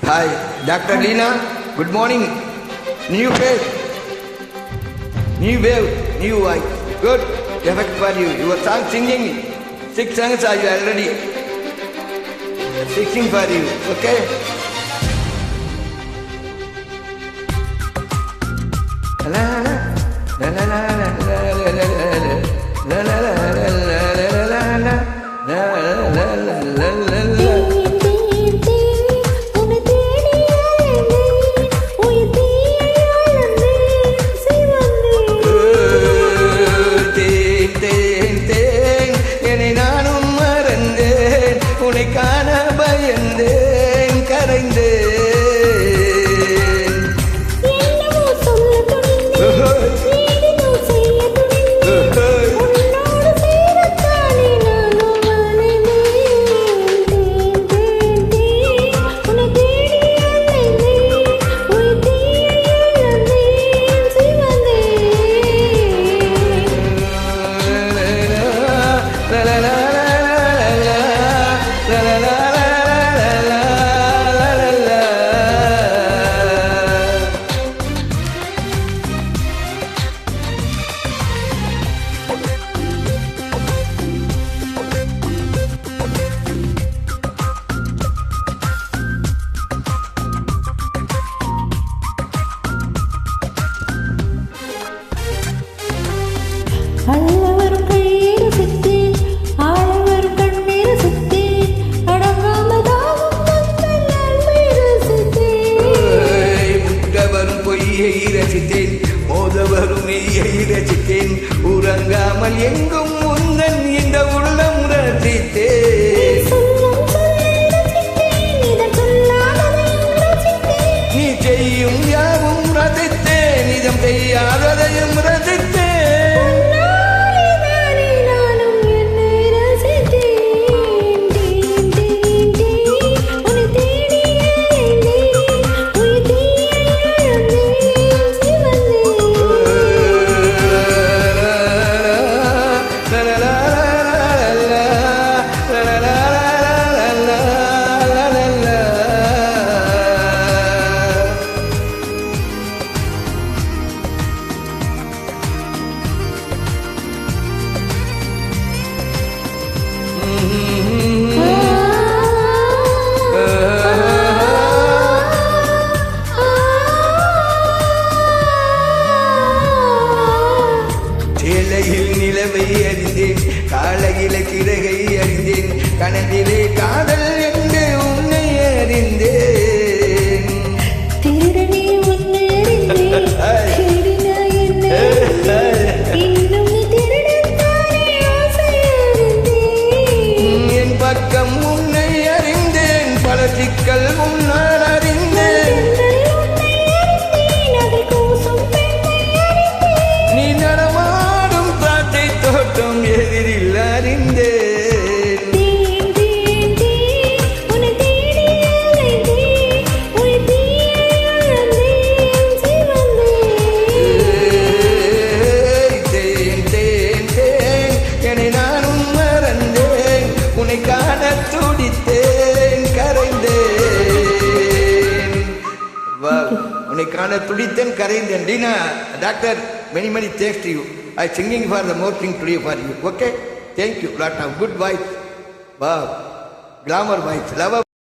Hi, Dr. Lina. Good morning. New face, new wave, new voice. Good. Perfect for you. Your song singing. 6 songs are you already singing for you. Okay. La la la la la la la la la la la la la la. காண பயந்தேன் கரைந்தேன் அல்லவரும் கையில் சித்தேன் ஆழவரும் கண்ணீர் சித்தேன் அடங்காமதாகும் முட்டவரும் பொய்யை ரசித்தேன் மோதவரும் மெய்யை ரசித்தேன் உறங்காமல் எங்கும் முந்தன் இந்த உள்ளம் ரசித்தேன் நீ செய்யும் யாவும் ரசித்தேன் இதம் செய்யாததையும் ரசித்தேன் சேலையில் நிலவை அறிந்தேன் காலையில சிறகை அறிந்தேன் கனவிலே காதல் என்று உன்னை அறிந்தேன் திருடனே உன்னை என் பக்கம் உன்னை அறிந்தேன் பல சிக்கல் முன்னால் அறிந்தேன் நீ நடமாடும் காட்டை தோட்டம் எதிரில் அறிந்தேன் காண துடித்தேன் கரைந்தேன் உன்னை காண துடித்தேன் கரைந்தேன் Dina, doctor, many thanks to you. I singing for the more thing today for you. Okay, thank you. Lot of good voice, wow, glamour voice, love.